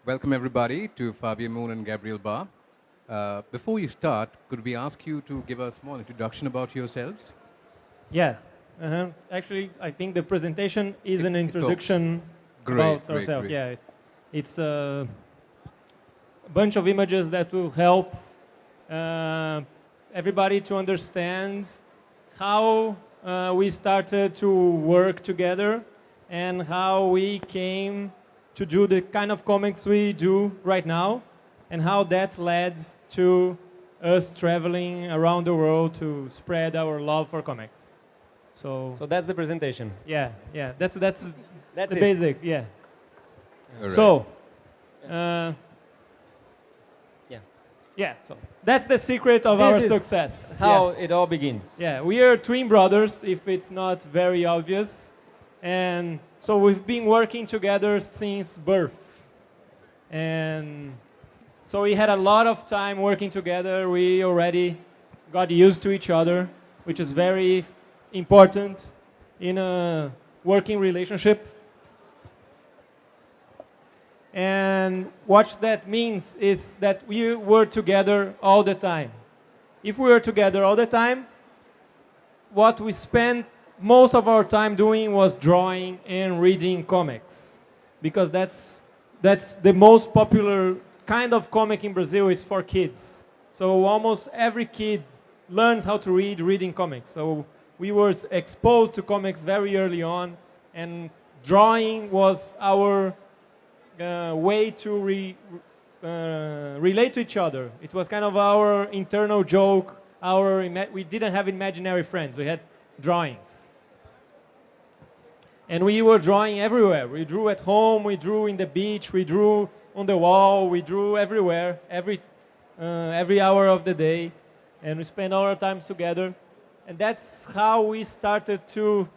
Welcome everybody to Fabio Moon and Gabriel Bar. Before you start, could we ask you to give a small introduction about yourselves? Yeah. Actually, I think the presentation is an It talks. introduction Great, about great, ourselves. great. Yeah, it's a bunch of images that will help uh, everybody to understand how we started to work together and how we came to do the kind of comics we do right now and how that led to us traveling around the world to spread our love for comics. So that's the presentation. Yeah, yeah, that's That's the it. basic. Yeah. All right. So, uh, Yeah. yeah, So that's the secret of this our is success. how Yes. it all begins. Yeah, we are twin brothers, if it's not very obvious, and so we've been working together since birth, and so we had a lot of time working together. We already got used to each other, which is very important in a working relationship. And what that means is that we were together all the time. If we were together all the time, what we spent most of our time doing was drawing and reading comics, because that's the most popular kind of comic in Brazil. Is for kids. So almost every kid learns how to read reading comics. So we were exposed to comics very early on, and drawing was our way to relate to each other. It was kind of our internal joke. We didn't have imaginary friends. We had drawings. And we were drawing everywhere. We drew at home, we drew in the beach, we drew on the wall, we drew everywhere, every hour of the day. And we spent all our time together. And that's how we started to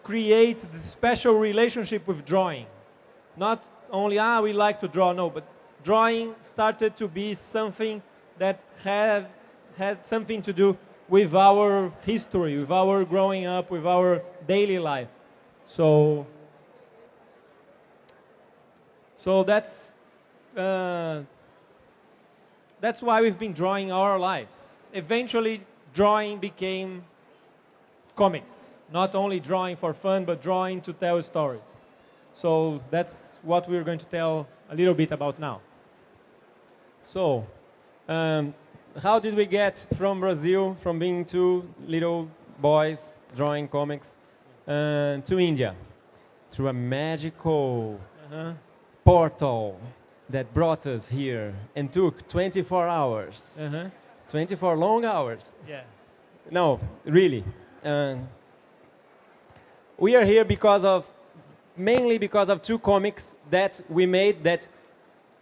create this special relationship with drawing. Not only, we like to draw, no, but drawing started to be something that had something to do with our history, with our growing up, with our daily life. So that's why we've been drawing our lives. Eventually, drawing became comics. Not only drawing for fun, but drawing to tell stories. So that's what we're going to tell a little bit about now. So, how did we get from Brazil, from being two little boys drawing comics, to India? Through a magical portal that brought us here and took 24 hours. 24 long hours. Yeah. No, really. We are here mainly because of two comics that we made that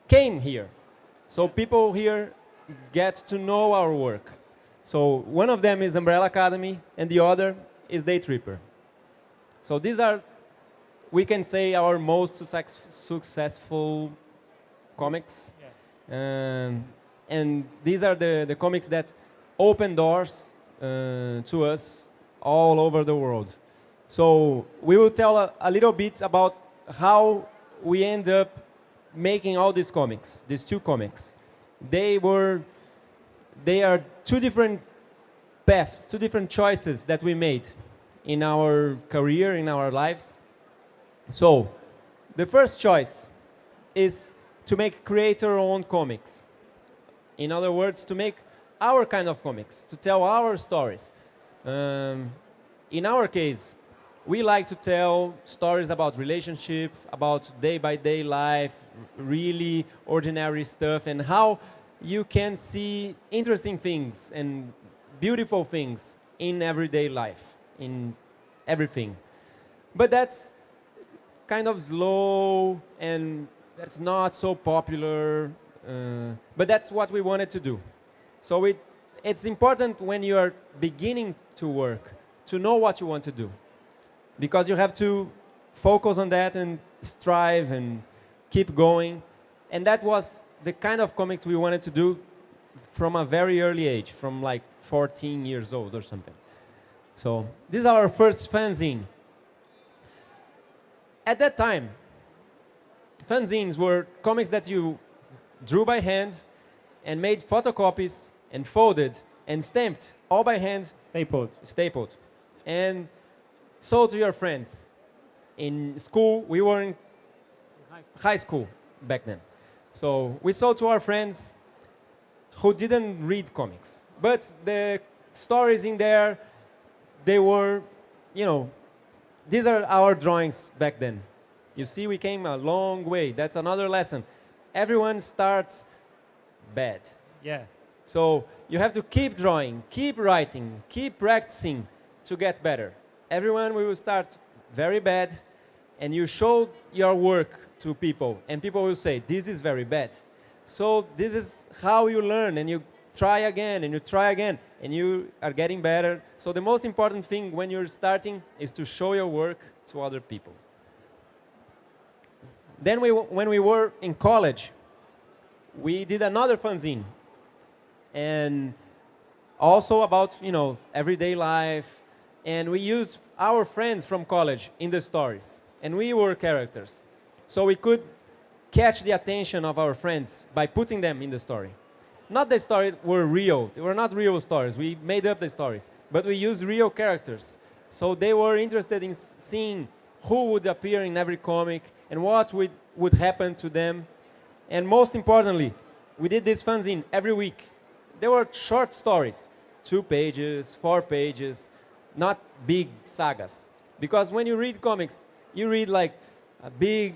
came here. So people here get to know our work. So one of them is Umbrella Academy and the other is Daytripper. So these are, we can say, our most successful comics. Yeah. And these are the comics that open doors to us all over the world. So we will tell a little bit about how we end up making all these comics, these two comics. They are two different paths, two different choices that we made in our career, in our lives. So the first choice is to make creator-owned comics. In other words, to make our kind of comics, to tell our stories. In our case, we like to tell stories about relationship, about day-by-day life, really ordinary stuff, and how you can see interesting things and beautiful things in everyday life, in everything. But that's kind of slow and that's not so popular, but that's what we wanted to do. So it's important when you are beginning to work to know what you want to do, because you have to focus on that and strive and keep going. And that was the kind of comics we wanted to do from a very early age, from like 14 years old or something. So this is our first fanzine. At that time, fanzines were comics that you drew by hand and made photocopies and folded and stamped all by hand, stapled, and sold to your friends. In school, we were in high school back then. So we sold to our friends who didn't read comics. But the stories in there, they were, you know, these are our drawings back then. You see, we came a long way. That's another lesson. Everyone starts bad. Yeah. So you have to keep drawing, keep writing, keep practicing to get better. Everyone will start very bad, and you show your work to people, and people will say, this is very bad. So this is how you learn, and you try again, and you try again, and you are getting better. So the most important thing when you're starting is to show your work to other people. Then when we were in college, we did another fanzine, and also about, you know, everyday life, and we used our friends from college in the stories, and we were characters. So we could catch the attention of our friends by putting them in the story. Not the stories were real, they were not real stories, we made up the stories, but we used real characters. So they were interested in seeing who would appear in every comic and what would happen to them. And most importantly, we did this fanzine every week. There were short stories, 2 pages, 4 pages, not big sagas. Because when you read comics, you read like a big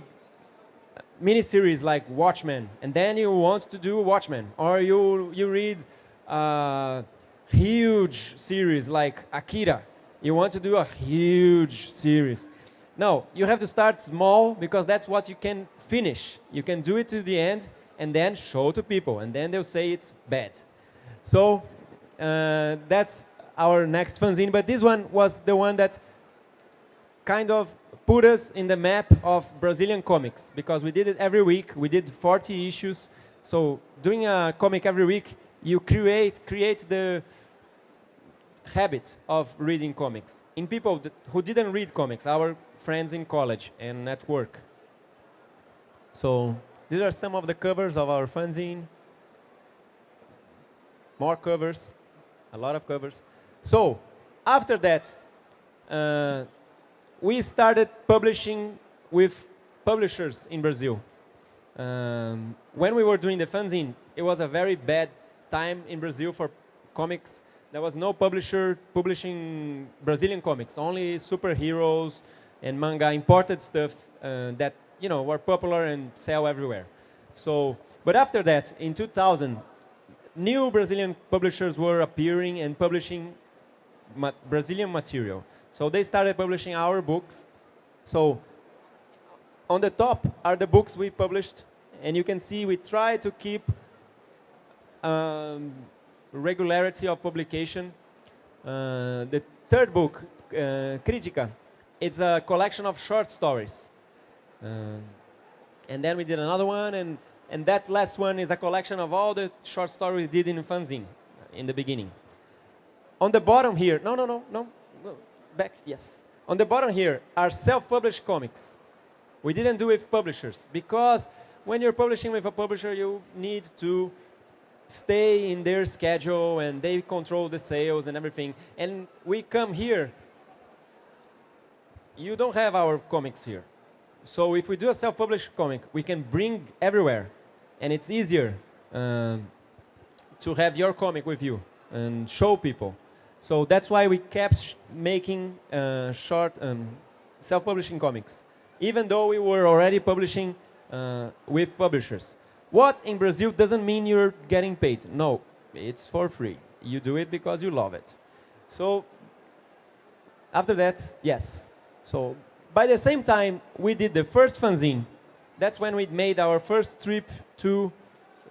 miniseries like Watchmen, and then you want to do Watchmen. Or you read a huge series like Akira. You want to do a huge series. No, you have to start small because that's what you can finish. You can do it to the end and then show to people, and then they'll say it's bad. So that's our next fanzine, but this one was the one that kind of put us in the map of Brazilian comics, because we did it every week. We did 40 issues. So doing a comic every week, you create the habit of reading comics in people who didn't read comics, our friends in college and at work. So these are some of the covers of our fanzine. More covers, a lot of covers. So after that, we started publishing with publishers in Brazil. When we were doing the fanzine, it was a very bad time in Brazil for comics. There was no publisher publishing Brazilian comics, only superheroes and manga, imported stuff that, you know, were popular and sell everywhere. So, but after that, in 2000, new Brazilian publishers were appearing and publishing Brazilian material. So they started publishing our books. So on the top are the books we published, and you can see we try to keep regularity of publication. The third book, Crítica, it's a collection of short stories. And then we did another one, and that last one is a collection of all the short stories we did in fanzine in the beginning. On the bottom here, no, back, yes. On the bottom here are self-published comics. We didn't do it with publishers, because when you're publishing with a publisher, you need to stay in their schedule, and they control the sales and everything. And we come here, you don't have our comics here. So if we do a self-published comic, we can bring everywhere, and it's easier to have your comic with you and show people. So that's why we kept making short self-publishing comics, even though we were already publishing with publishers. What in Brazil doesn't mean you're getting paid. No, it's for free. You do it because you love it. So after that, yes. So by the same time, we did the first fanzine. That's when we made our first trip to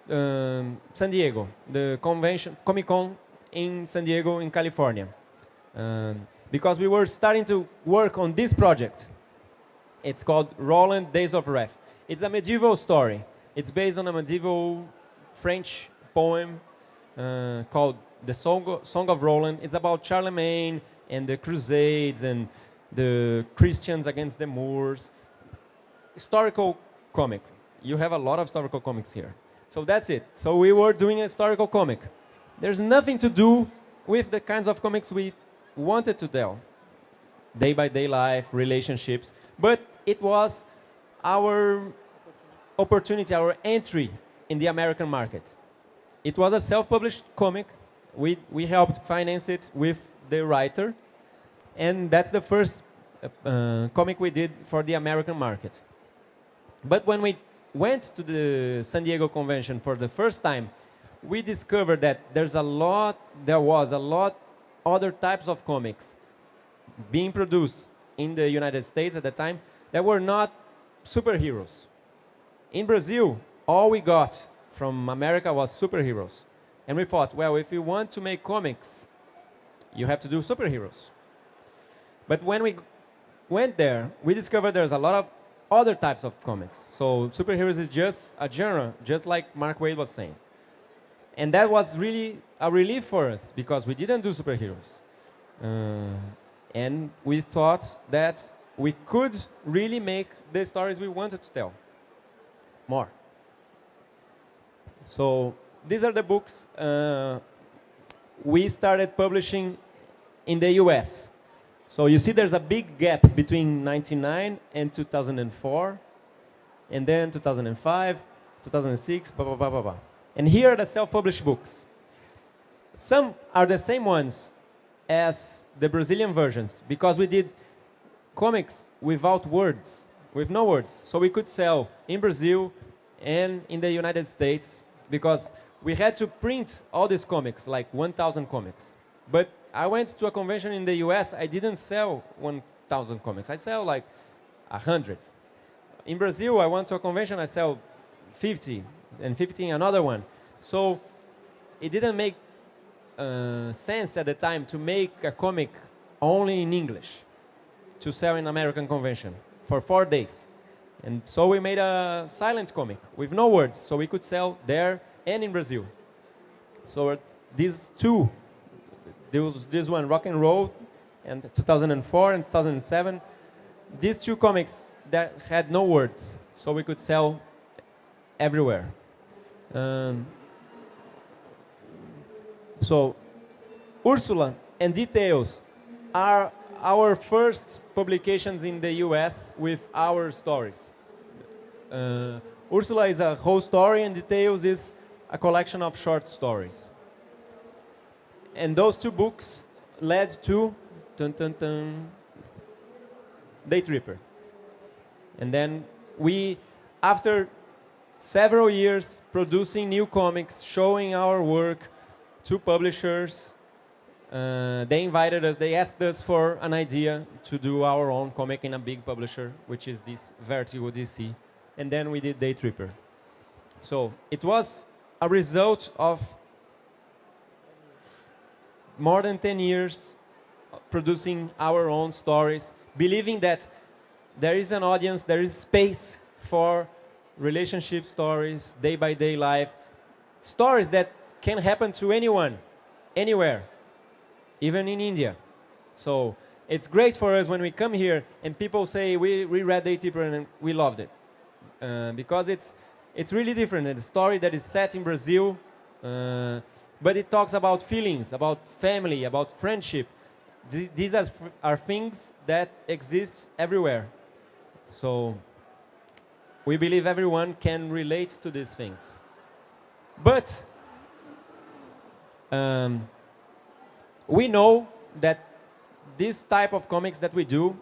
San Diego, the convention, Comic-Con in San Diego in California. Because we were starting to work on this project. It's called Roland Days of Wrath. It's a medieval story. It's based on a medieval French poem called The Song of Roland. It's about Charlemagne and the Crusades and the Christians against the Moors. Historical comic. You have a lot of historical comics here. So that's it. So we were doing a historical comic. There's nothing to do with the kinds of comics we wanted to tell. Day-by-day life, relationships. But it was our opportunity, our entry in the American market. It was a self-published comic. We helped finance it with the writer. And that's the first comic we did for the American market. But when we went to the San Diego convention for the first time, we discovered that there was a lot other types of comics being produced in the United States at the time that were not superheroes. In Brazil, all we got from America was superheroes. And we thought, well, if you want to make comics, you have to do superheroes. But when we went there, we discovered there's a lot of other types of comics. So superheroes is just a genre, just like Mark Waid was saying. And that was really a relief for us because we didn't do superheroes. And we thought that we could really make the stories we wanted to tell more. So these are the books we started publishing in the US. So you see there's a big gap between 1999 and 2004, and then 2005, 2006, blah, blah, blah, blah, blah. And here are the self-published books. Some are the same ones as the Brazilian versions, because we did comics without words, with no words. So we could sell in Brazil and in the United States, because we had to print all these comics, like 1,000 comics. But I went to a convention in the US, I didn't sell 1,000 comics. I sell like 100. In Brazil, I went to a convention, I sell 50, and 50 another one. So it didn't make sense at the time to make a comic only in English to sell in American convention for 4 days. And so we made a silent comic with no words, so we could sell there and in Brazil. So these two, this one, Rock and Roll, and 2004 and 2007, these two comics that had no words, so we could sell everywhere. So Ursula and Details are our first publications in the US with our stories. Ursula is a whole story, and Details is a collection of short stories. And those two books led to Daytripper. And then we, after several years producing new comics, showing our work to publishers, they invited us, they asked us for an idea to do our own comic in a big publisher, which is this Vertigo DC. And then we did Daytripper. So it was a result of more than 10 years producing our own stories, believing that there is an audience, there is space for relationship stories, day-by-day life, stories that can happen to anyone, anywhere, even in India. So it's great for us when we come here and people say, we read Daytripper and we loved it. Because it's really different. It's a story that is set in Brazil, but it talks about feelings, about family, about friendship. These are things that exist everywhere. So we believe everyone can relate to these things. But we know that this type of comics that we do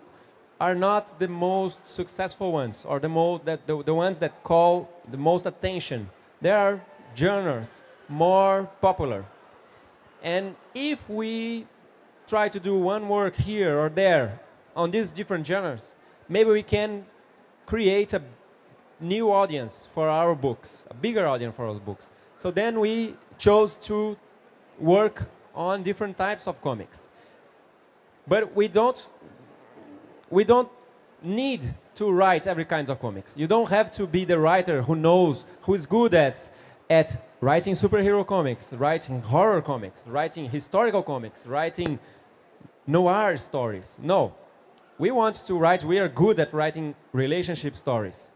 are not the most successful ones, or the ones that call the most attention. There are genres more popular. And if we try to do one work here or there on these different genres, maybe we can create a new audience for our books, a bigger audience for our books. So then we chose to work on different types of comics. But we don't need to write every kind of comics. You don't have to be the writer who is good at writing superhero comics, writing horror comics, writing historical comics, writing noir stories. No. We want to write, we are good at writing relationship stories.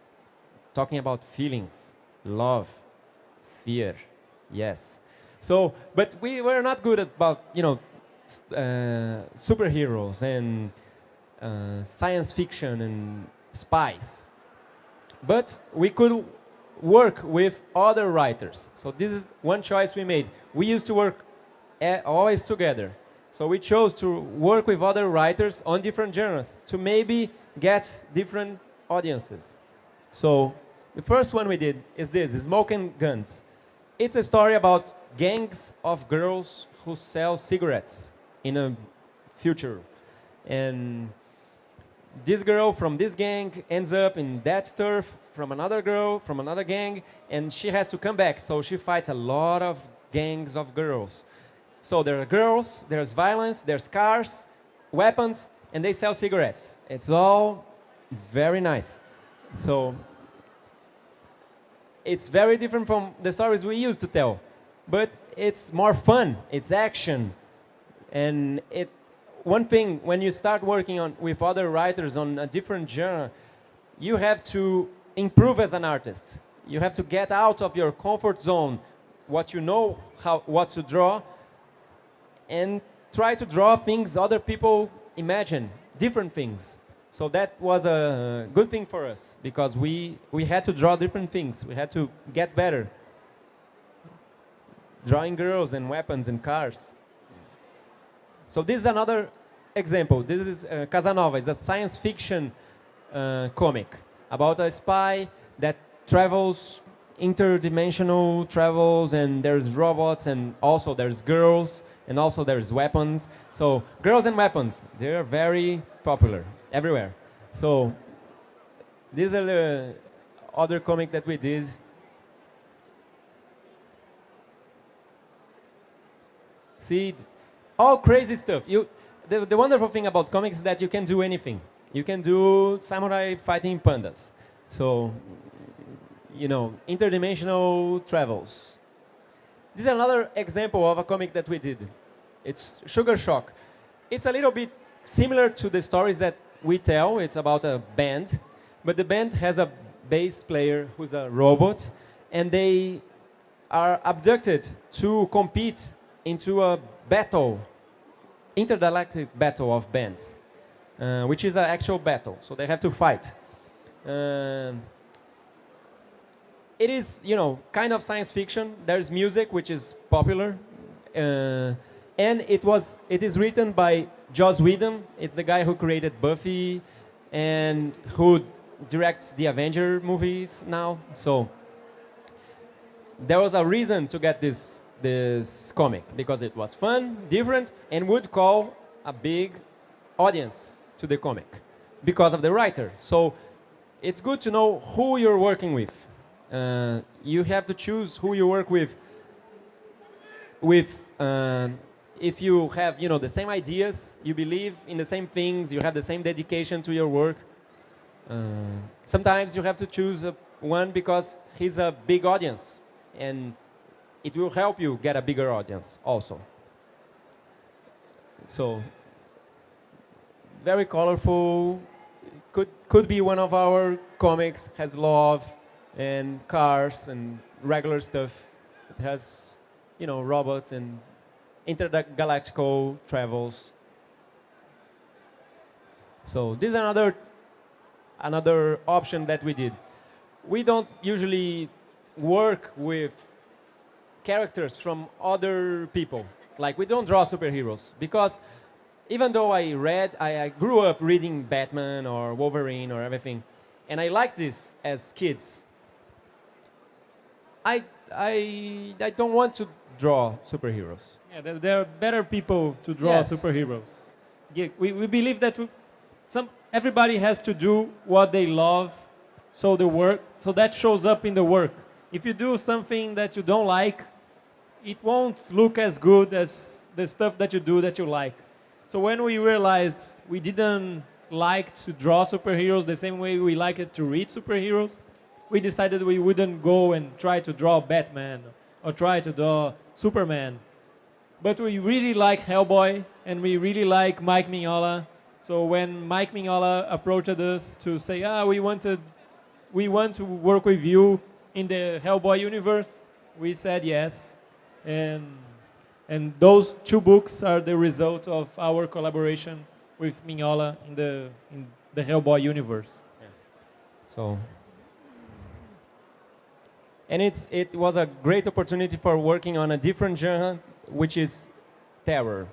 talking about feelings, love, fear, yes. So, but we were not good about, superheroes and science fiction and spies. But we could work with other writers. So this is one choice we made. We used to work always together. So we chose to work with other writers on different genres to maybe get different audiences. So the first one we did is this, Smoking Guns. It's a story about gangs of girls who sell cigarettes in a future. And this girl from this gang ends up in that turf from another girl from another gang, and she has to come back. So she fights a lot of gangs of girls. So there are girls, there's violence, there's cars, weapons, and they sell cigarettes. It's all very nice. So it's very different from the stories we used to tell, but it's more fun, it's action. And one thing, when you start working with other writers on a different genre, you have to improve as an artist. You have to get out of your comfort zone, what you know, what to draw, and try to draw things other people imagine, different things. So that was a good thing for us, because we had to draw different things. We had to get better. Drawing girls and weapons and cars. So this is another example. This is Casanova. It's a science fiction comic about a spy that travels, interdimensional travels, and there's robots, and also there's girls, and also there's weapons. So girls and weapons, they're very popular everywhere. So these are the other comic that we did. See, all crazy stuff. The wonderful thing about comics is that you can do anything. You can do samurai fighting pandas. So, interdimensional travels. This is another example of a comic that we did. It's Sugar Shock. It's a little bit similar to the stories that we tell. It's about a band, but the band has a bass player who's a robot, and they are abducted to compete into a battle, intergalactic battle of bands, which is an actual battle. So they have to fight. It is, kind of science fiction. There's music, which is popular, and it is written by Joss Whedon. It's the guy who created Buffy and who directs the Avenger movies now. So there was a reason to get this comic, because it was fun, different, and would call a big audience to the comic because of the writer. So it's good to know who you're working with. You have to choose who you work with. If you have, the same ideas, you believe in the same things, you have the same dedication to your work. Sometimes you have to choose one because he's a big audience, and it will help you get a bigger audience also. So, very colorful. Could be one of our comics. Has love and cars and regular stuff. It has, robots and intergalactical travels. So this is another option that we did. We don't usually work with characters from other people. Like, we don't draw superheroes, because even though I grew up reading Batman or Wolverine or everything, and I liked this as kids, I don't want to draw superheroes. Yeah, there are better people to draw Yes. superheroes. Yeah, we believe that everybody has to do what they love, so that shows up in the work. If you do something that you don't like, it won't look as good as the stuff that you do that you like. So when we realized we didn't like to draw superheroes the same way we like it to read superheroes, we decided we wouldn't go and try to draw Batman or try to draw Superman. But we really like Hellboy, and we really like Mike Mignola. So when Mike Mignola approached us to say, we we want to work with you in the Hellboy universe. We said yes, and those two books are the result of our collaboration with Mignola in the Hellboy universe. So, and it was a great opportunity for working on a different genre, which is terror,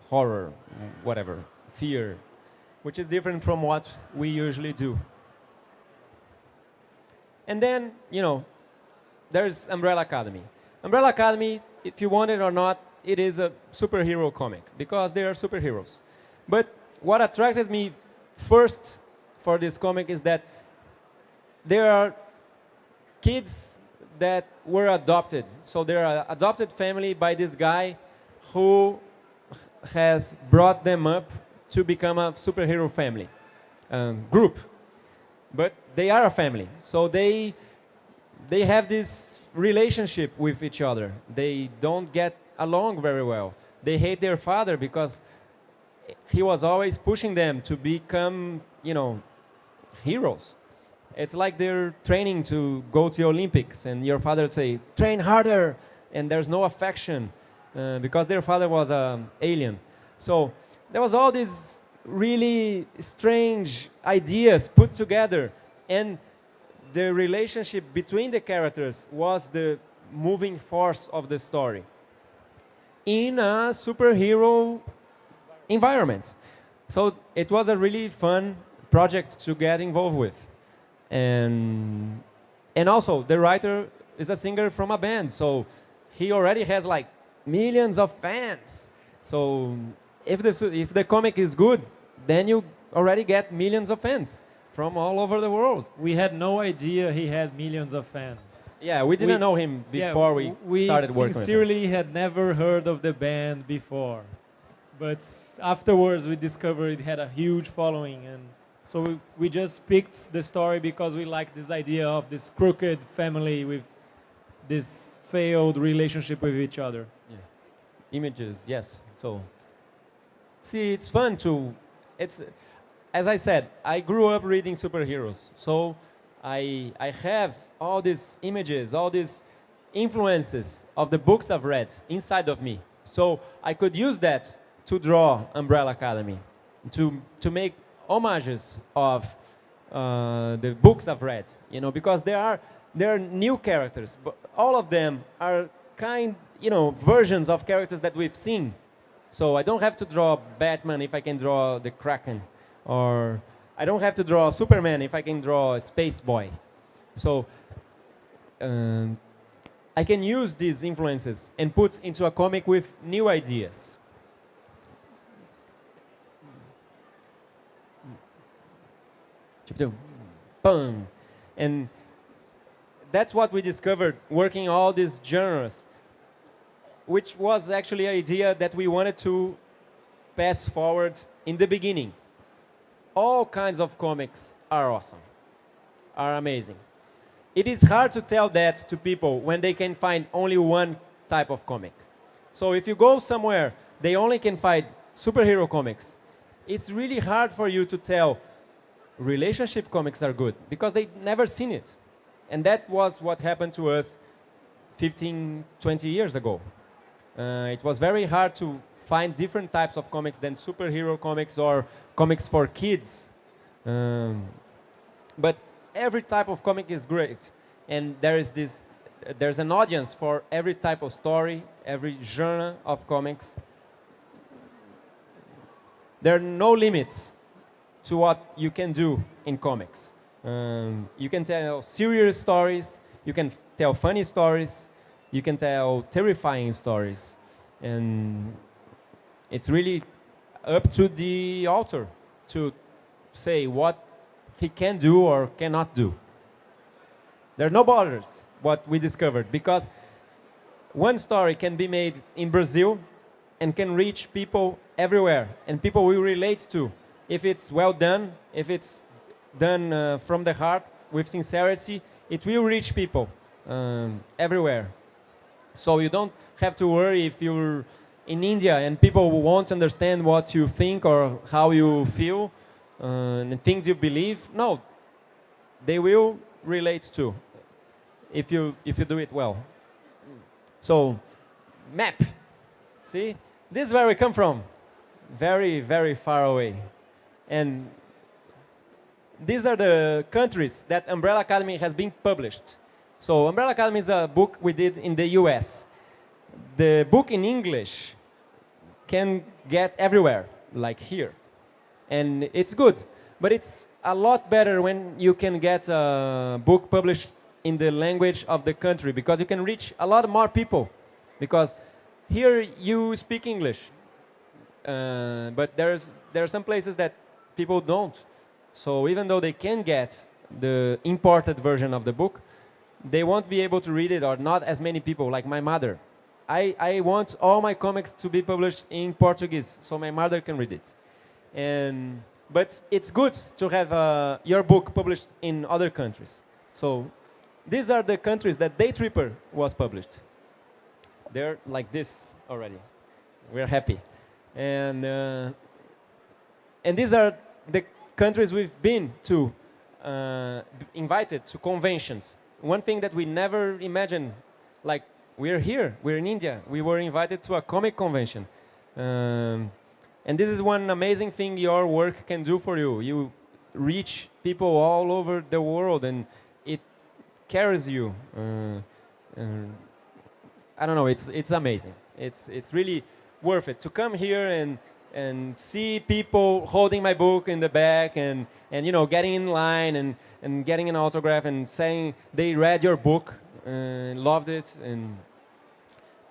horror, whatever, fear, which is different from what we usually do. And then, you know, there's Umbrella Academy. Umbrella Academy, if you want it or not, it is a superhero comic because they are superheroes. But what attracted me first for this comic is that there are kids that were adopted. So they're an adopted family by this guy who has brought them up to become a superhero family group. But they are a family. So they have this relationship with each other. They don't get along very well. They hate their father because he was always pushing them to become, you know, heroes. It's like they're training to go to the Olympics and your father say, train harder, and there's no affection because their father was an alien. So there was all these really strange ideas put together, and the relationship between the characters was the moving force of the story in a superhero environment. So it was a really fun project to get involved with. And also, the writer is a singer from a band, so he already has like millions of fans. So if the comic is good, then you already get millions of fans from all over the world. We had no idea he had millions of fans. Yeah, we didn't know him before we started working with him. We sincerely had never heard of the band before. But afterwards, we discovered it had a huge following. And so we just picked the story because we liked this idea of this crooked family with this failed relationship with each other. Yeah. Images, yes. So, see, it's fun to... As I said, I grew up reading superheroes. So I have all these images, all these influences of the books I've read inside of me. So I could use that to draw Umbrella Academy, to make homages of the books I've read, you know, because there are new characters, but all of them are versions of characters that we've seen. So I don't have to draw Batman if I can draw the Kraken, or I don't have to draw Superman if I can draw a Space Boy. So I can use these influences and put into a comic with new ideas. Boom. And that's what we discovered working all these genres, which was actually an idea that we wanted to pass forward in the beginning. All kinds of comics are awesome, are amazing. It is hard to tell that to people when they can find only one type of comic. So if you go somewhere, they only can find superhero comics. It's really hard for you to tell relationship comics are good because they've never seen it. And that was what happened to us 15, 20 years ago. It was very hard to find different types of comics than superhero comics or comics for kids. But every type of comic is great. And there's an audience for every type of story, every genre of comics. There are no limits to what you can do in comics. You can tell serious stories, you can tell funny stories, you can tell terrifying stories. And it's really up to the author to say what he can do or cannot do. There are no borders, what we discovered, because one story can be made in Brazil and can reach people everywhere, and people will relate to. If it's well done, if it's done from the heart, with sincerity, it will reach people everywhere. So you don't have to worry if you're in India and people won't understand what you think or how you feel and things you believe. No, they will relate to if you do it well. So, map. See, this is where we come from, very, very far away. And these are the countries that Umbrella Academy has been published. So Umbrella Academy is a book we did in the US. The book in English can get everywhere, like here. And it's good, but it's a lot better when you can get a book published in the language of the country, because you can reach a lot more people. Because here you speak English, but there are some places that people don't. So even though they can get the imported version of the book, they won't be able to read it, or not as many people, like my mother. I want all my comics to be published in Portuguese, so my mother can read it. But it's good to have your book published in other countries. So these are the countries that Daytripper was published. They're like this already. We're happy. And these are the countries we've been to, invited to conventions. One thing that we never imagined, like we're here, we're in India, we were invited to a comic convention. And this is one amazing thing your work can do for you. You reach people all over the world, and it carries you. I don't know, it's amazing. It's really worth it to come here and see people holding my book in the back, and you know, getting in line and getting an autograph and saying they read your book and loved it. And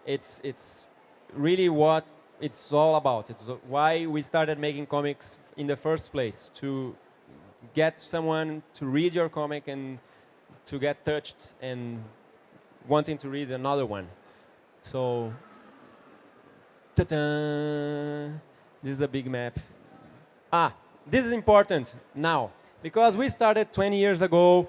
it's really what it's all about. It's why we started making comics in the first place, to get someone to read your comic and to get touched and wanting to read another one. So, ta-da! This is a big map. This is important now, because we started 20 years ago.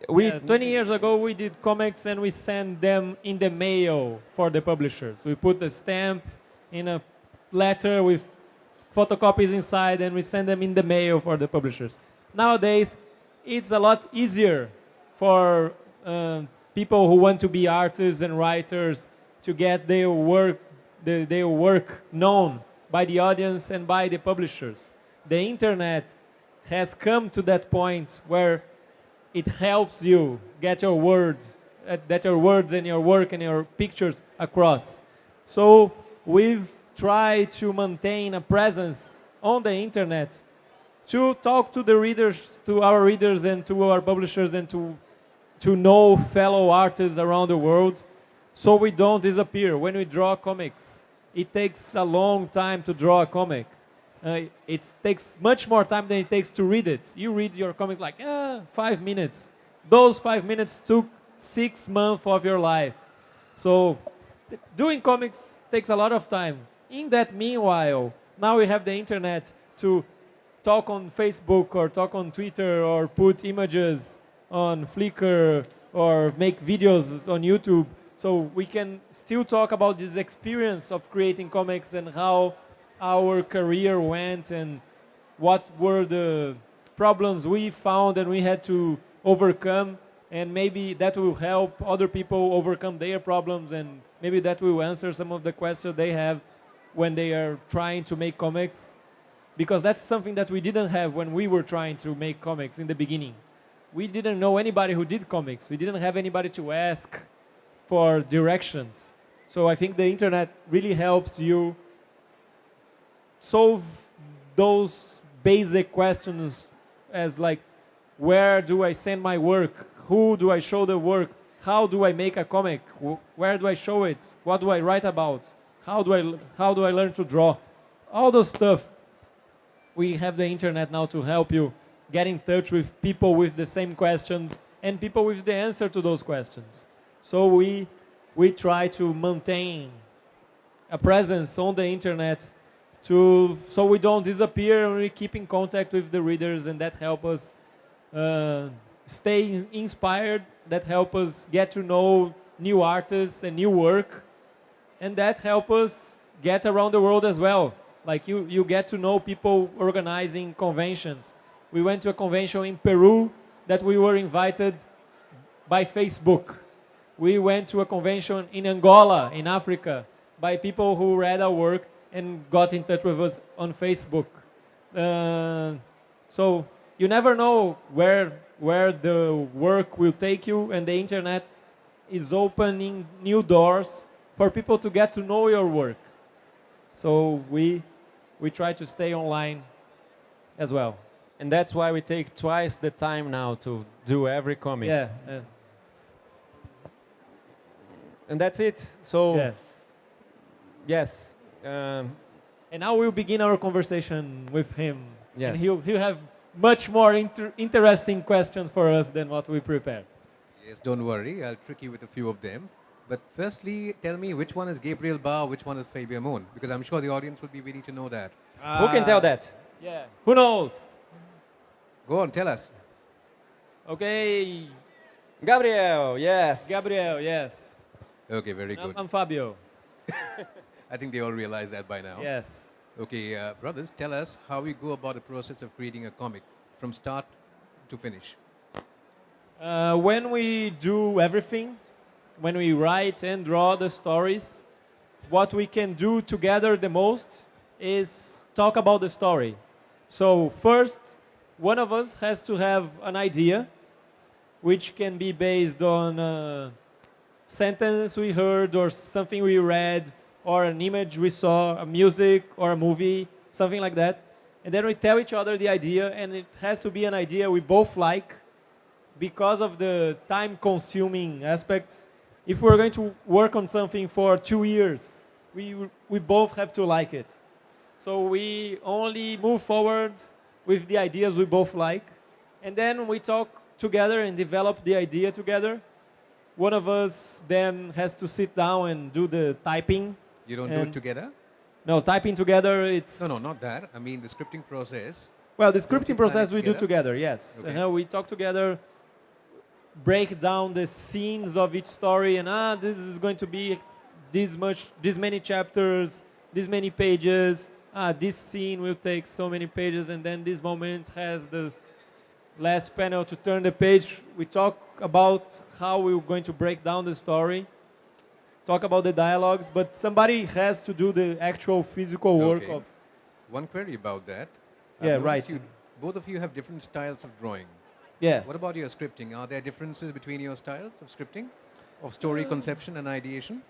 20 years ago, we did comics and we sent them in the mail for the publishers. We put a stamp in a letter with photocopies inside, and we send them in the mail for the publishers. Nowadays, it's a lot easier for people who want to be artists and writers to get their work known by the audience and by the publishers. The internet has come to that point where it helps you get your words and your work and your pictures across. So we've tried to maintain a presence on the internet to talk to the readers, to our readers and to our publishers, and to know fellow artists around the world, so we don't disappear. When we draw comics, it takes a long time to draw a comic. It takes much more time than it takes to read it. You read your comics like 5 minutes. Those 5 minutes took 6 months of your life. So doing comics takes a lot of time. In that meanwhile, now we have the internet to talk on Facebook or talk on Twitter or put images on Flickr or make videos on YouTube. So we can still talk about this experience of creating comics and how our career went and what were the problems we found and we had to overcome, and maybe that will help other people overcome their problems, and maybe that will answer some of the questions they have when they are trying to make comics, because that's something that we didn't have when we were trying to make comics in the beginning. We didn't know anybody who did comics. We didn't have anybody to ask for directions. So I think the internet really helps you solve those basic questions, as like, where do I send my work? Who do I show the work? How do I make a comic? Where do I show it? What do I write about? How do I learn to draw? All those stuff. We have the internet now to help you get in touch with people with the same questions and people with the answer to those questions. So we try to maintain a presence on the internet so we don't disappear, and we keep in contact with the readers, and that help us stay inspired, that help us get to know new artists and new work, and that help us get around the world as well. Like you get to know people organizing conventions. We went to a convention in Peru that we were invited by Facebook. We went to a convention in Angola, in Africa, by people who read our work and got in touch with us on Facebook. So you never know where the work will take you, and the internet is opening new doors for people to get to know your work. So we try to stay online as well. And that's why we take twice the time now to do every comic. Yeah. And that's it. So, Yeah. yes. And now we'll begin our conversation with him. Yes. And he'll have much more interesting questions for us than what we prepared. Yes, don't worry. I'll trick you with a few of them. But firstly, tell me which one is Gabriel Ba, which one is Fabio Moon? Because I'm sure the audience will be waiting to know that. Who can tell that? Yeah. Who knows? Go on, tell us. Okay. Gabriel, yes. Gabriel, yes. Okay, very good. I'm Fabio. I think they all realize that by now. Yes. Okay, brothers, tell us how you go about the process of creating a comic from start to finish. When we do everything, when we write and draw the stories, what we can do together the most is talk about the story. So first, one of us has to have an idea, which can be based on a sentence we heard or something we read or an image we saw, a music or a movie, something like that. And then we tell each other the idea, and it has to be an idea we both like because of the time-consuming aspect. If we're going to work on something for 2 years, we both have to like it. So we only move forward with the ideas we both like, and then we talk together and develop the idea together. One of us then has to sit down and do the typing. You don't do it together? No, typing together, it's... No, not that. I mean the scripting process. Well, the Don't you scripting plan process it we do together? together, yes. Okay. We talk together, break down the scenes of each story, and this is going to be this many chapters, this many pages. This scene will take so many pages, and then this moment has the last panel to turn the page. We talk about how we're going to break down the story, talk about the dialogues, but somebody has to do the actual physical work Okay. of... One query about that. Yeah, I've noticed right. Both of you have different styles of drawing. Yeah. What about your scripting? Are there differences between your styles of scripting, of story conception and ideation?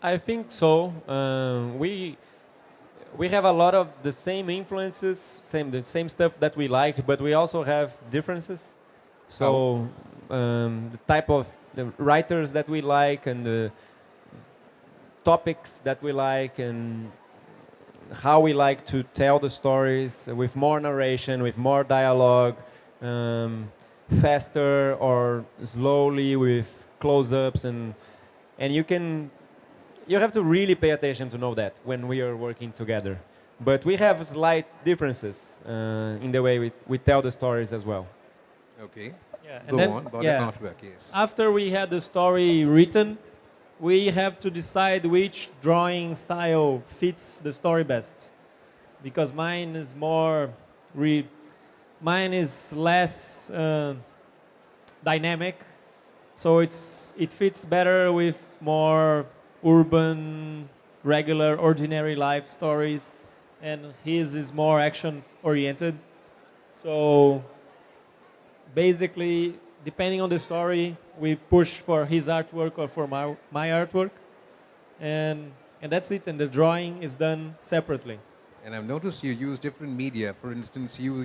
I think so. We have a lot of the same influences, the same stuff that we like, but we also have differences. So the type of the writers that we like and the topics that we like and how we like to tell the stories with more narration, with more dialogue, faster or slowly with close-ups, and you have to really pay attention to know that when we are working together. But we have slight differences in the way we tell the stories as well. Okay. Yeah, and Go then- on about yeah. the artwork, yes. After we had the story written, we have to decide which drawing style fits the story best. Because mine is less dynamic, so it fits better with more urban, regular, ordinary life stories, and his is more action-oriented. So basically, depending on the story, we push for his artwork or for my artwork, and that's it. And the drawing is done separately. And I've noticed you use different media. For instance, you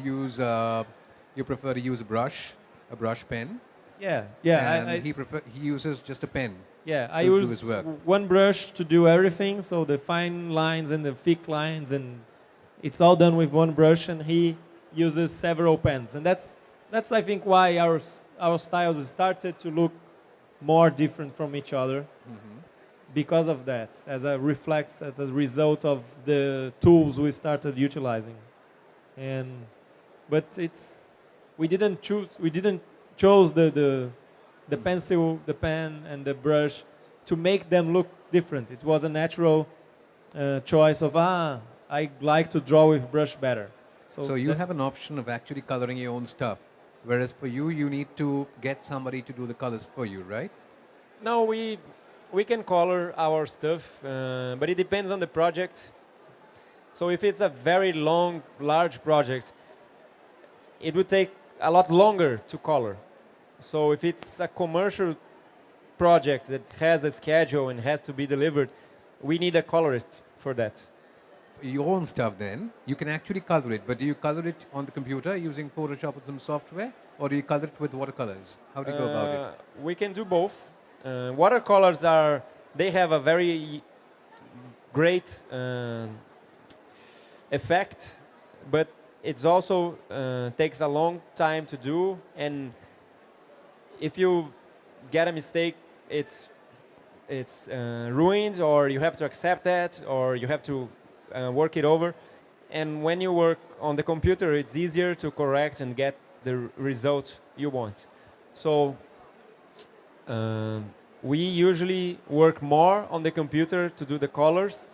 prefer to use a brush pen. Yeah, And he uses just a pen. I to do use his work. one brush to do everything, so the fine lines and the thick lines, and it's all done with one brush, and he uses several pens. And that's I think why our styles started to look more different from each other, because of that, as a result of the tools we started utilizing. But we didn't chose the pencil, the pen, and the brush to make them look different. It was a natural choice of I like to draw with brush better. So you have an option of actually coloring your own stuff. Whereas for you, you need to get somebody to do the colors for you, right? No, we can color our stuff, but it depends on the project. So if it's a very long, large project, it would take a lot longer to color. So if it's a commercial project that has a schedule and has to be delivered, we need a colorist for that. Your own stuff, then you can actually color it, but do you color it on the computer using Photoshop or some software, or do you color it with watercolors? How do you go about it? We can do both. Watercolors they have a very great effect, but it's also takes a long time to do, and if you get a mistake, it's ruined, or you have to accept that, or you have to work it over. And when you work on the computer, it's easier to correct and get the result you want. So we usually work more on the computer to do the colors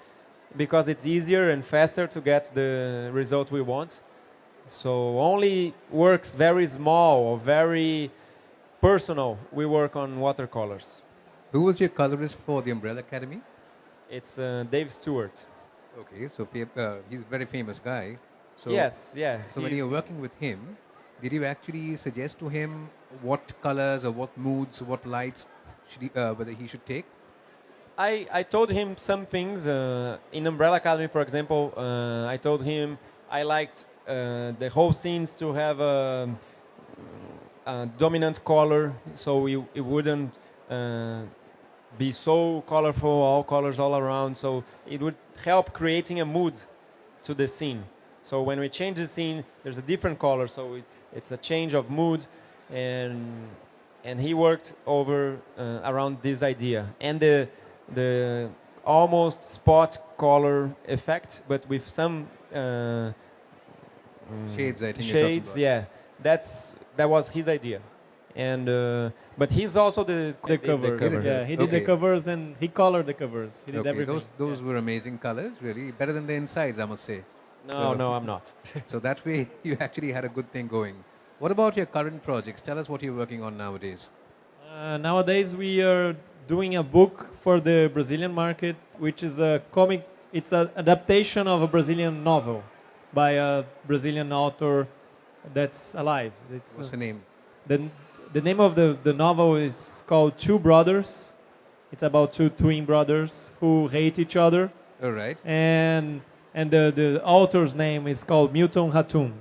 because it's easier and faster to get the result we want. So only works very small or very personal, we work on watercolors. Who was your colorist for the Umbrella Academy? It's Dave Stewart. Okay, so he's a very famous guy. So Yes, yeah. So when you're working with him, did you actually suggest to him what colors or what moods, what lights whether he should take? I told him some things. In Umbrella Academy, for example, I told him I liked the whole scenes to have a dominant color, so it wouldn't be so colorful, all colors all around. So it would help creating a mood to the scene. So when we change the scene, there's a different color, so it's a change of mood, and he worked over around this idea and the almost spot color effect, but with some Shades, I think. shades. Yeah, that was his idea, and but he's also the Covers. cover. Yeah, he did the Okay. covers and he colored the covers. He did Okay, everything. those were amazing colors, really better than the insides, I must say. No, So- no, I'm not. So that way, you actually had a good thing going. What about your current projects? Tell us what you're working on nowadays. Nowadays, we are doing a book for the Brazilian market, which is a comic. It's an adaptation of a Brazilian novel by a Brazilian author that's alive. It's What's the name? the name of the novel is called Two Brothers. It's about two twin brothers who hate each other, All right. and the author's name is called Milton Ratum.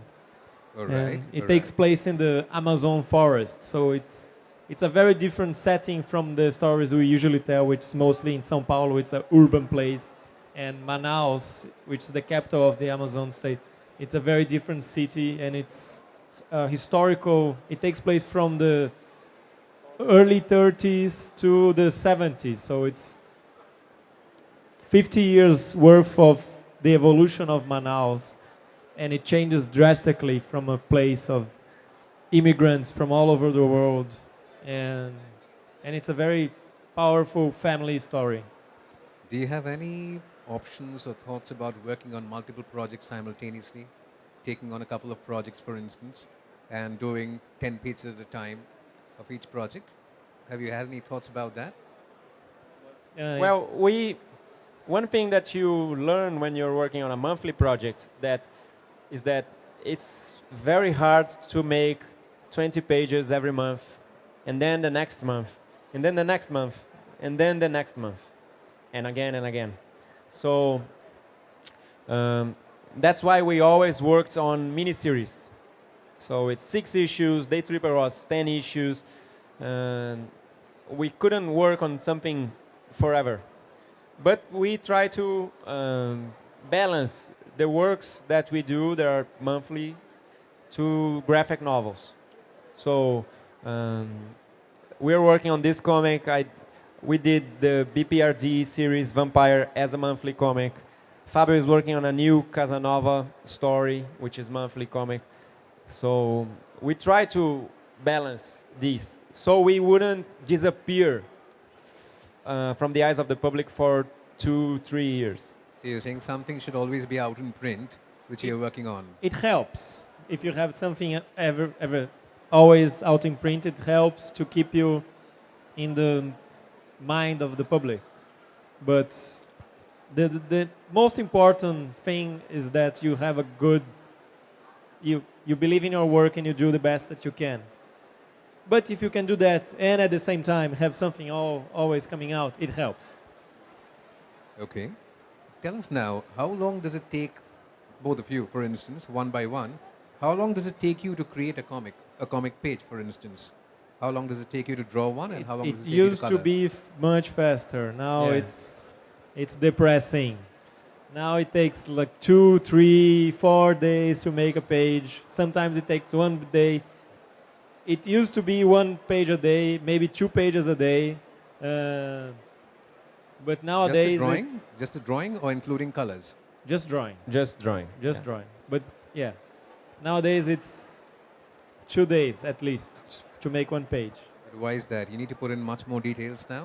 All And right. it all takes right. place in the Amazon forest, so it's a very different setting from the stories we usually tell, which is mostly in São Paulo. It's an urban place, and Manaus, which is the capital of the Amazon state, it's a very different city, and it's historical. It takes place from the early 30s to the 70s, so it's 50 years worth of the evolution of Manaus, and it changes drastically from a place of immigrants from all over the world, and it's a very powerful family story. Do you have any options or thoughts about working on multiple projects simultaneously? Taking on a couple of projects, for instance, and doing 10 pages at a time of each project? Have you had any thoughts about that? Well, one thing that you learn when you're working on a monthly project is that it's very hard to make 20 pages every month, and then the next month, and then the next month, and then the next month, and again and again. So that's why we always worked on miniseries. So it's 6 issues. Daytripper was 10 issues. We couldn't work on something forever, but we try to balance the works that we do that are monthly to graphic novels. So we're working on this comic. We did the BPRD series Vampire as a monthly comic. Fabio is working on a new Casanova story, which is monthly comic. So we try to balance this so we wouldn't disappear from the eyes of the public for 2-3 years. So you're saying something should always be out in print, which you're working on. It helps if you have something ever always out in print. It helps to keep you in the mind of the public. But the most important thing is that you have a good, you believe in your work and you do the best that you can. But if you can do that and at the same time have something always coming out, it helps. Okay. Tell us now, how long does it take, both of you, for instance, one by one, how long does it take you to create a comic page, for instance? How long does it take you to draw one, and how long does it It take you to used color? to be much faster. Now Yeah. it's depressing. Now it takes like 2, 3, 4 days to make a page. Sometimes it takes 1 day. It used to be 1 page a day, maybe 2 pages a day. But nowadays it's Just a drawing, or including colors? just drawing. Just drawing. Just Yeah. drawing. But yeah, nowadays it's 2 days at least to make 1 page. But why is that? You need to put in much more details now?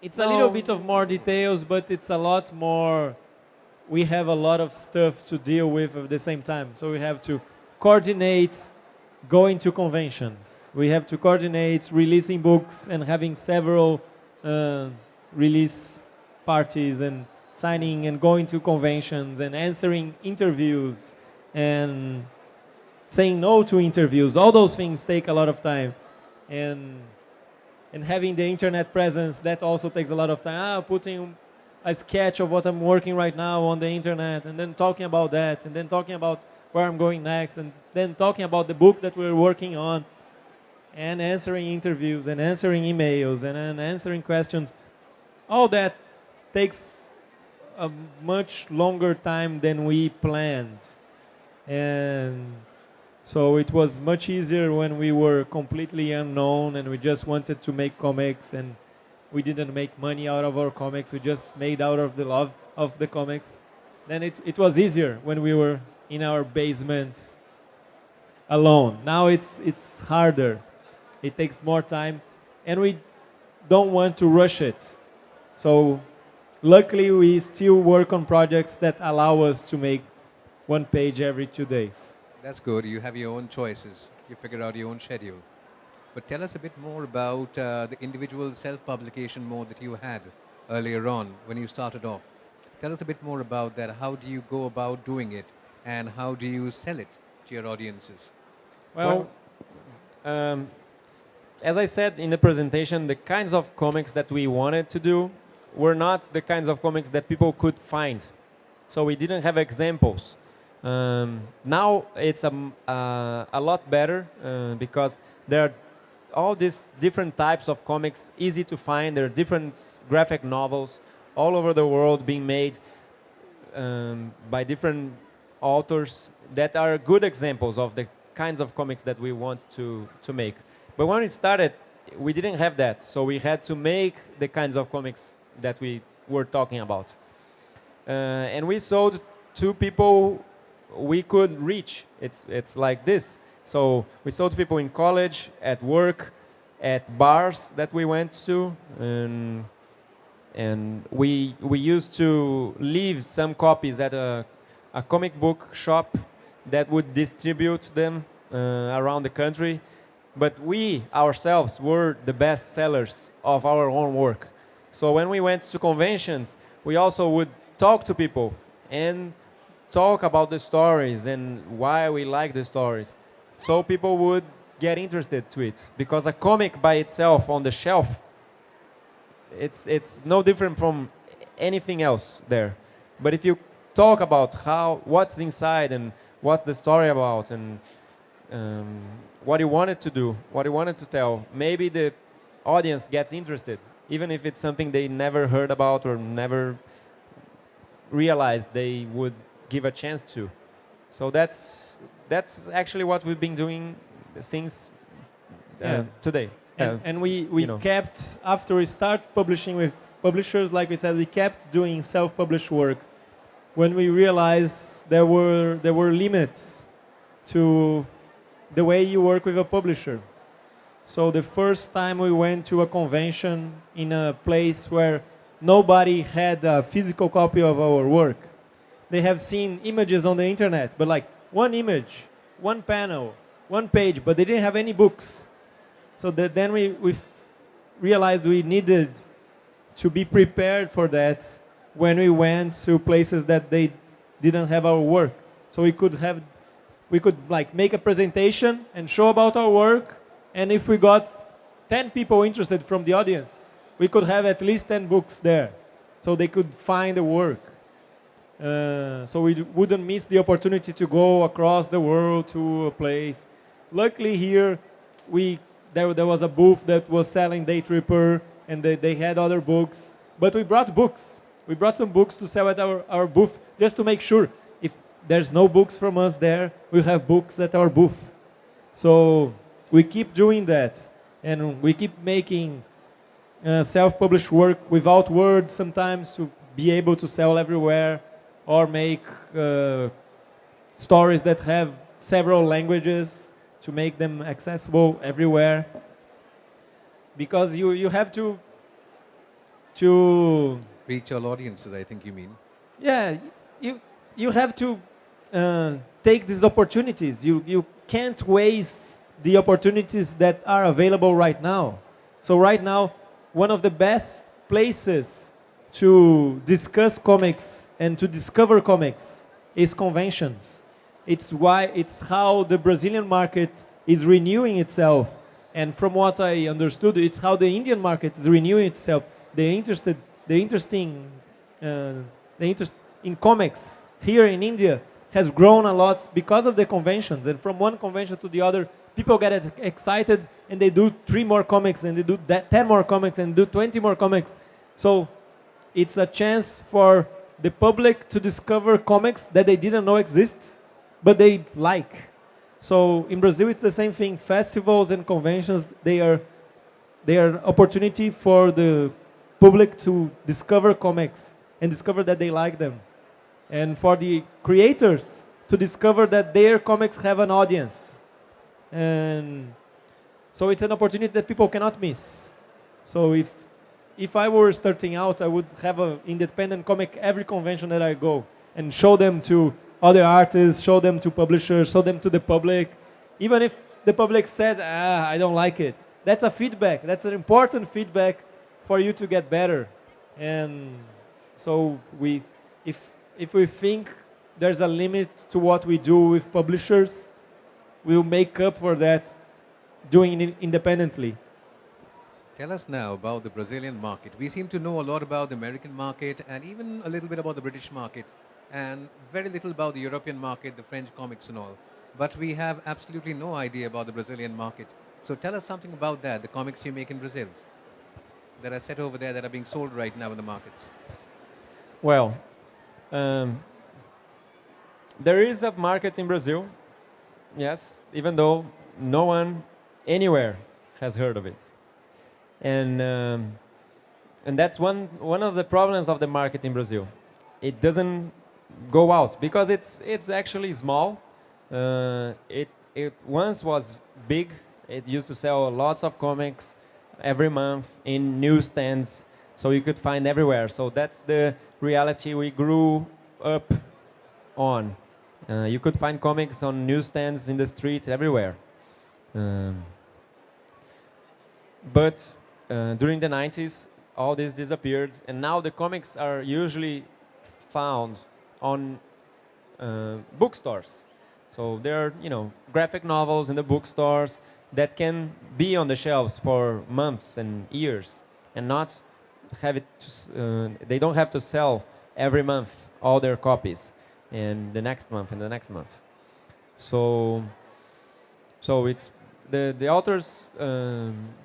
It's a little No. bit of more details, but it's a lot more. We have a lot of stuff to deal with at the same time. So we have to coordinate going to conventions. We have to coordinate releasing books and having several release parties and signing and going to conventions and answering interviews and saying no to interviews. All those things take a lot of time. And having the internet presence, that also takes a lot of time. Putting a sketch of what I'm working right now on the internet, and then talking about that, and then talking about where I'm going next, and then talking about the book that we're working on, and answering interviews, and answering emails, and then answering questions. All that takes a much longer time than we planned. And so it was much easier when we were completely unknown and we just wanted to make comics, and we didn't make money out of our comics. We just made out of the love of the comics. Then it was easier when we were in our basement alone. Now it's harder. It takes more time, and we don't want to rush it. So luckily we still work on projects that allow us to make 1 page every 2 days. That's good. You have your own choices. You figure out your own schedule. But tell us a bit more about the individual self-publication mode that you had earlier on when you started off. Tell us a bit more about that. How do you go about doing it, and how do you sell it to your audiences? Well, as I said in the presentation, the kinds of comics that we wanted to do were not the kinds of comics that people could find. So we didn't have examples. Now it's a lot better because there are all these different types of comics easy to find. There are different graphic novels all over the world being made by different authors that are good examples of the kinds of comics that we want to make. But when it started, we didn't have that, so we had to make the kinds of comics that we were talking about. And we sold to people we could reach. It's like this. So we sold to people in college, at work, at bars that we went to, and we used to leave some copies at a comic book shop that would distribute them around the country. But we ourselves were the best sellers of our own work. So when we went to conventions, we also would talk to people and talk about the stories and why we like the stories. So people would get interested to it. Because a comic by itself on the shelf, it's no different from anything else there. But if you talk about what's inside and what's the story about and what you wanted to do, what you wanted to tell, maybe the audience gets interested, even if it's something they never heard about or never realized they would give a chance to. So that's actually what we've been doing since today. And we kept, after we start publishing with publishers, like we said, we kept doing self-published work when we realized there were limits to the way you work with a publisher. So the first time we went to a convention in a place where nobody had a physical copy of our work. They have seen images on the internet, but like one image, one panel, one page, but they didn't have any books. So then we realized we needed to be prepared for that when we went to places that they didn't have our work. So we could like make a presentation and show about our work, and if we got 10 people interested from the audience, we could have at least 10 books there, so they could find the work. So we wouldn't miss the opportunity to go across the world to a place. Luckily here, there was a booth that was selling Daytripper, and they had other books. But we brought books. We brought some books to sell at our booth, just to make sure if there's no books from us there, we have books at our booth. So we keep doing that, and we keep making self-published work without words sometimes to be able to sell everywhere, or make stories that have several languages to make them accessible everywhere. Because you have to Reach all audiences, I think you mean. yeah, you have to take these opportunities. You can't waste the opportunities that are available right now. So right now, one of the best places to discuss comics and to discover comics is conventions. It's how the Brazilian market is renewing itself, and from what I understood, it's how the Indian market is renewing itself. The interest in comics here in India has grown a lot because of the conventions. And from one convention to the other, people get excited and they do 3 more comics, and they do 10 more comics, and do 20 more comics. So it's a chance for the public to discover comics that they didn't know exist, but they like. So in Brazil, it's the same thing. Festivals and conventions, they are opportunity for the public to discover comics and discover that they like them, and for the creators to discover that their comics have an audience. And so it's an opportunity that people cannot miss. So if I were starting out, I would have an independent comic every convention that I go, and show them to other artists, show them to publishers, show them to the public. Even if the public says, I don't like it, that's a feedback. That's an important feedback for you to get better. And so if we think there's a limit to what we do with publishers, we'll make up for that doing it independently. Tell us now about the Brazilian market. We seem to know a lot about the American market, and even a little bit about the British market, and very little about the European market, the French comics and all. But we have absolutely no idea about the Brazilian market. So tell us something about that, the comics you make in Brazil that are set over there, that are being sold right now in the markets. Well, there is a market in Brazil, yes, even though no one anywhere has heard of it. And that's one of the problems of the market in Brazil. It doesn't go out because it's actually small. It once was big. It used to sell lots of comics every month in newsstands, so you could find everywhere. So that's the reality we grew up on. You could find comics on newsstands in the streets everywhere. But during the 90s, all this disappeared, and now the comics are usually found on bookstores. So there are, graphic novels in the bookstores that can be on the shelves for months and years, and not have it. They don't have to sell every month all their copies, and the next month and the next month. So it's the authors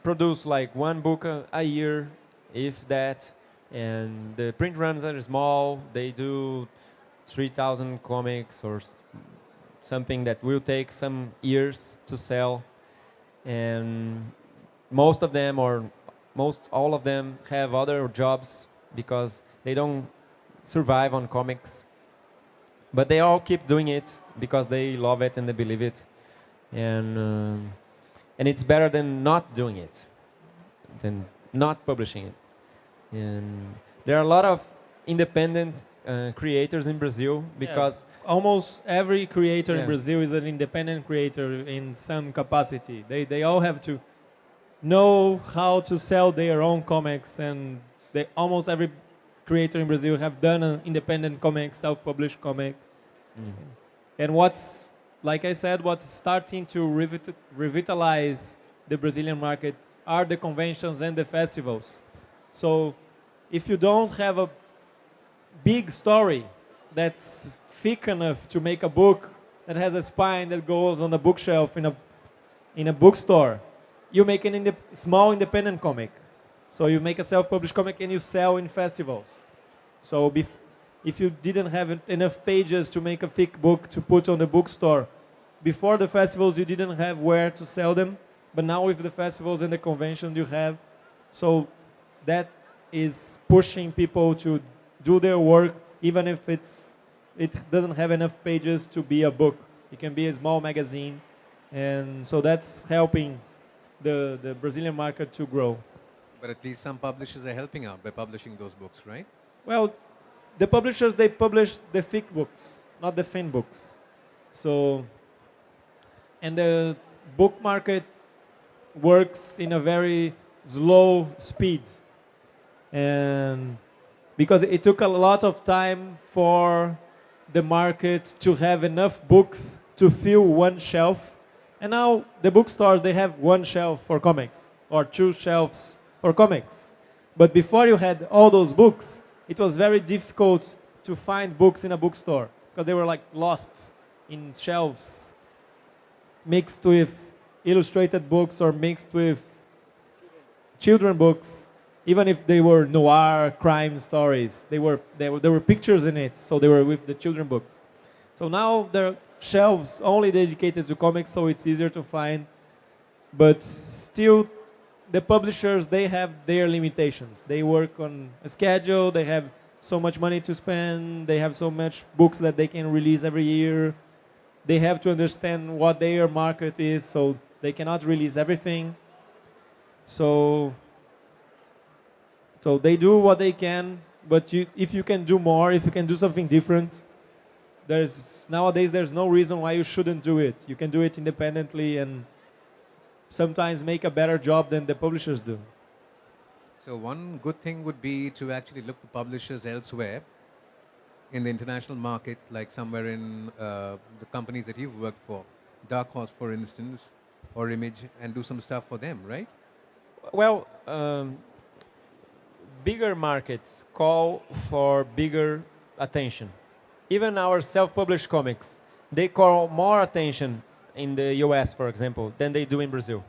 produce like one book a year, if that, and the print runs are small. They do 3,000 comics or something that will take some years to sell, and most of them, or most all of them, have other jobs because they don't survive on comics. But they all keep doing it because they love it and they believe it, and it's better than not doing it, than not publishing it. And there are a lot of independent creators in Brazil because almost every creator in Yeah. Brazil is an independent creator in some capacity. They all have to know how to sell their own comics, and almost every creator in Brazil have done an independent comic, self-published comic. And what's, like I said, what's starting to revitalize the Brazilian market are the conventions and the festivals. So if you don't have a big story that's thick enough to make a book that has a spine that goes on a bookshelf in a bookstore, you make an small independent comic. So you make a self-published comic and you sell in festivals. So if you didn't have enough pages to make a thick book to put on the bookstore, before the festivals you didn't have where to sell them, but now with the festivals and the conventions you have. So that is pushing people to do their work, even if it doesn't have enough pages to be a book. It can be a small magazine, and so that's helping the Brazilian market to grow. But at least some publishers are helping out by publishing those books, right? Well, the publishers, they publish the thick books, not the thin books. So, and the book market works in a very slow speed. And because it took a lot of time for the market to have enough books to fill one shelf. And now the bookstores, they have one shelf for comics or two shelves for comics. But before you had all those books, it was very difficult to find books in a bookstore because they were like lost in shelves, mixed with illustrated books or mixed with children books. Even if they were noir crime stories, there were pictures in it, so they were with the children books. So now there are shelves only dedicated to comics, so it's easier to find. But still, the publishers, they have their limitations. They work on a schedule, they have so much money to spend, they have so much books that they can release every year. They have to understand what their market is, so they cannot release everything. So they do what they can, but if you can do more, if you can do something different, nowadays there's no reason why you shouldn't do it. You can do it independently and sometimes make a better job than the publishers do. So one good thing would be to actually look for publishers elsewhere in the international market, like somewhere in the companies that you've worked for, Dark Horse, for instance, or Image, and do some stuff for them, right? well, bigger markets call for bigger attention. Even our self-published comics, they call more attention in the US, for example, than they do in Brazil.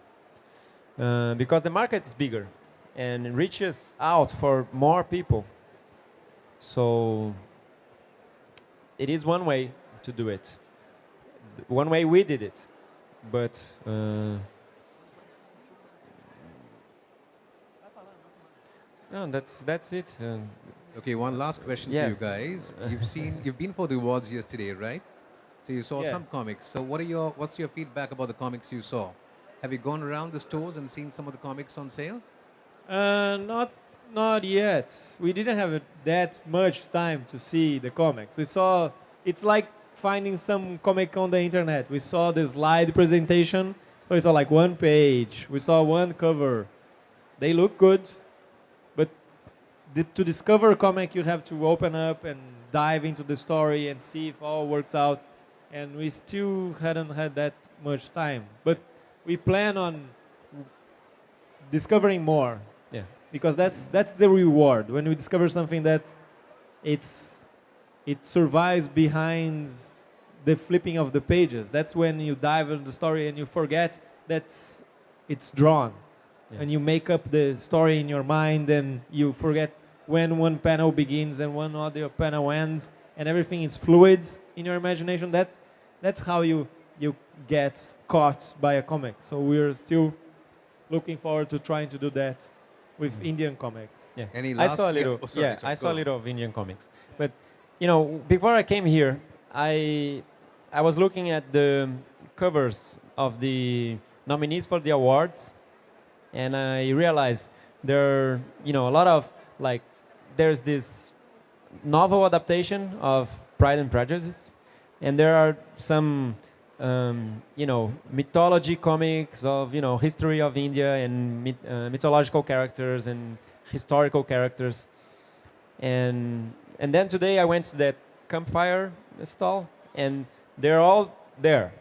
Because the market is bigger and reaches out for more people. So it is one way to do it. One way we did it. But no, that's it. Okay, one last question for Yes. you guys. You've been for the awards yesterday, right? So you saw Yeah. some comics. So what's your feedback about the comics you saw? Have you gone around the stores and seen some of the comics on sale? Not yet. We didn't have that much time to see the comics. We saw, it's like finding some comic on the internet. We saw the slide presentation, so we saw like one page. We saw one cover. They look good, but to discover a comic, you have to open up and dive into the story and see if all works out. And we still hadn't had that much time. But we plan on discovering more. Yeah. Because that's the reward when we discover something that it survives behind the flipping of the pages. That's when you dive into the story and you forget that it's drawn. Yeah. And you make up the story in your mind and you forget when one panel begins and one other panel ends, and everything is fluid in your imagination. That's how you get caught by a comic. So we're still looking forward to trying to do that with Indian comics. Yeah. Any I last- saw a yeah, little. oh, sorry, yeah, sorry, I saw a go. little of Indian comics. But before I came here, I was looking at the covers of the nominees for the awards, and I realized there are a lot of there's this novel adaptation of Pride and Prejudice, and there are some mythology comics of history of India and mythological characters and historical characters, and then today I went to that campfire stall, and they're all there.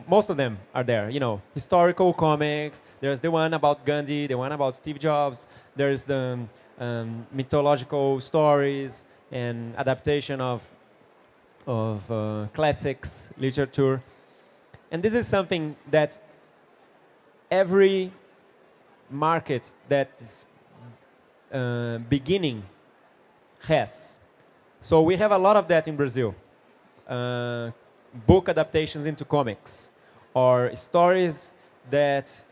Most of them are there. Historical comics. There's the one about Gandhi, the one about Steve Jobs. There's the mythological stories and adaptation of classics literature. And this is something that every market that is beginning has. So we have a lot of that in Brazil. Book adaptations into comics, or stories that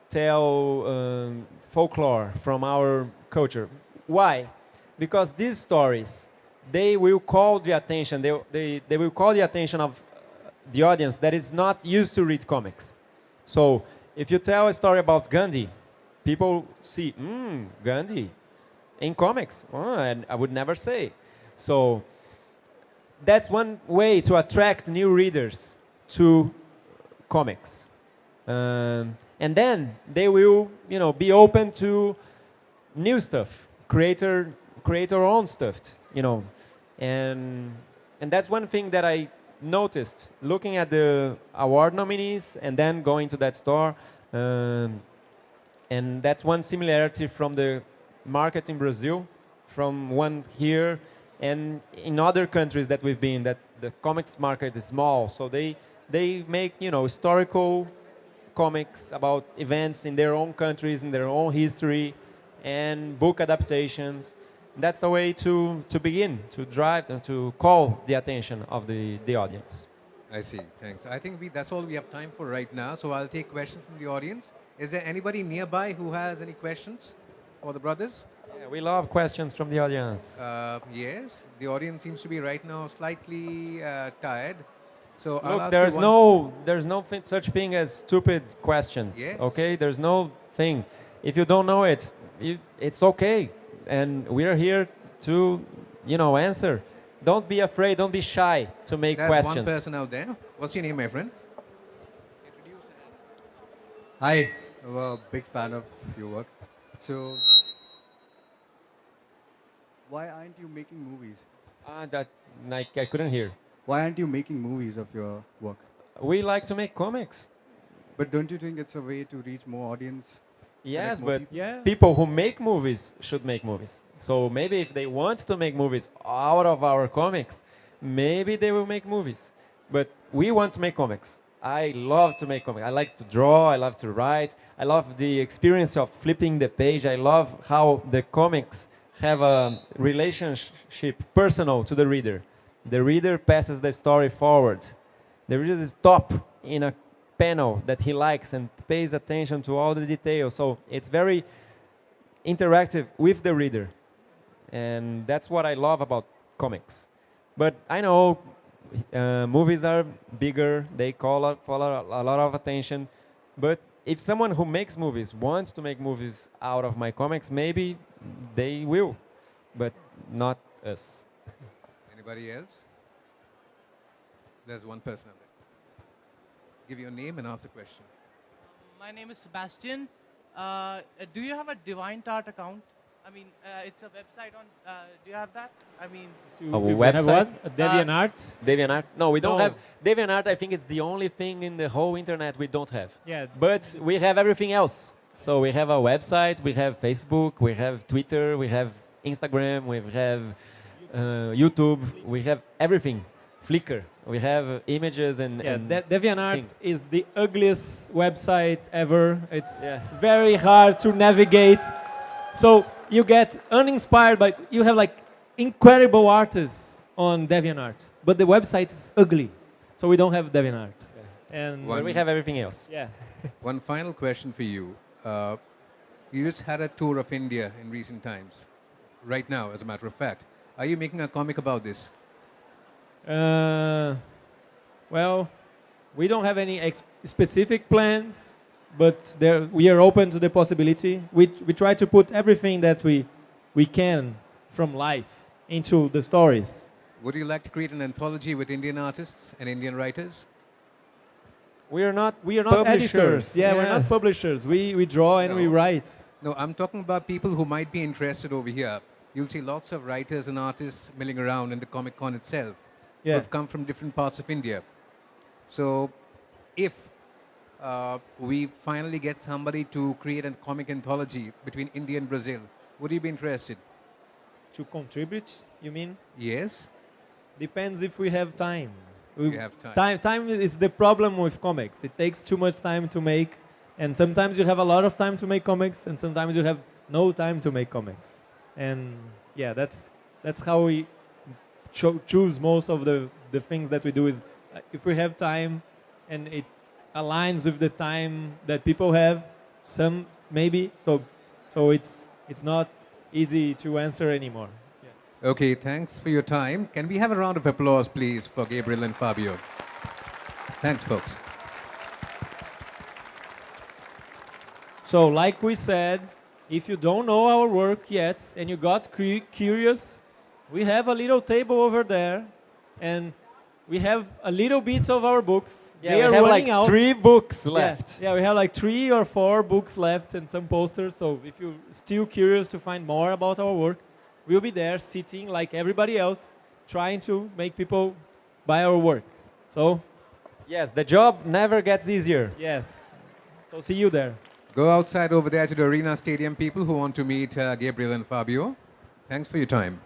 tell folklore from our culture. Why? Because these stories, they will call the attention. They will call the attention of the audience that is not used to read comics. So if you tell a story about Gandhi, people see, Gandhi in comics. Oh, and I would never say. So that's one way to attract new readers to comics. And then they will, be open to new stuff, create our own stuff, And that's one thing that I noticed looking at the award nominees and then going to that store. And that's one similarity from the market in Brazil, from one here. And in other countries that we've been, that the comics market is small, so they make historical comics about events in their own countries, in their own history, and book adaptations. That's a way to begin, to drive, to call the attention of the audience. I see. Thanks. I think that's all we have time for right now. So I'll take questions from the audience. Is there anybody nearby who has any questions for the brothers? Yeah, we love questions from the audience. Yes, the audience seems to be right now slightly tired. So I'll Look, ask there's you no such thing as stupid questions. Yes. Okay, there's no thing. If you don't know it, it's okay, and we're here to answer. Don't be afraid. Don't be shy to make There's questions. one person out there. What's your name, my friend? Hi, I'm a big fan of your work. So, why aren't you making movies? I couldn't hear. Why aren't you making movies of your work? We like to make comics. But don't you think it's a way to reach more audience? Yes, more but people? Yeah. people who make movies should make movies. So maybe if they want to make movies out of our comics, maybe they will make movies. But we want to make comics. I love to make comics. I like to draw. I love to write. I love the experience of flipping the page. I love how the comics have a relationship personal to the reader. The reader passes the story forward. The reader stops in a panel that he likes and pays attention to all the details. So it's very interactive with the reader. And that's what I love about comics. But I know movies are bigger. They call a lot of attention. But if someone who makes movies wants to make movies out of my comics, maybe they will, but not us. Anybody else? There's one person out there. Give your name and ask the question. My name is Sebastian. Do you have a Divine Tart account? I mean, it's a website on. Do you have that? I mean, A We have website? what? A DeviantArt? DeviantArt? No, we don't No. have. DeviantArt, I think it's the only thing in the whole internet we don't have. Yeah. But we have everything else. So we have a website, we have Facebook, we have Twitter, we have Instagram, we have YouTube, we have everything. Flickr, we have images and. Yeah, and DeviantArt things. is the ugliest website ever. It's Yes. very hard to navigate. So you get uninspired, but you have like incredible artists on DeviantArt. But the website is ugly, so we don't have DeviantArt. And But we have everything else. yeah, One final question for you. You just had a tour of India in recent times. Right now, as a matter of fact. Are you making a comic about this? well, we don't have any specific plans, but we are open to the possibility. We try to put everything that we can from life into the stories. Would you like to create an anthology with Indian artists and Indian writers? We are not We are not publishers. editors. Yeah, we're not Yes. publishers. We draw and we No. write. No, I'm talking about people who might be interested over here. You'll see lots of writers and artists milling around in the Comic Con itself who Yeah. have come from different parts of India. So, if we finally get somebody to create a comic anthology between India and Brazil, would you be interested? To contribute, you mean? Yes? Depends if we have time. You have time. Time is the problem with comics. It takes too much time to make, and sometimes you have a lot of time to make comics, and sometimes you have no time to make comics. And yeah, that's how we choose most of the things that we do. Is if we have time, and it aligns with the time that people have, some maybe. So it's not easy to answer anymore. Okay, thanks for your time. Can we have a round of applause, please, for Gabriel and Fabio? Thanks, folks. So, like we said, if you don't know our work yet and you got curious, we have a little table over there, and we have a little bit of our books. Yeah, They are we have running like out. 3 books Yeah, left. Yeah, we have like 3 or 4 books left and some posters. So if you're still curious to find more about our work, we'll be there sitting like everybody else, trying to make people buy our work. So, Yes, the job never gets easier. yes. So see you there. Go outside over there to the Arena Stadium, people who want to meet Gabriel and Fabio. Thanks for your time.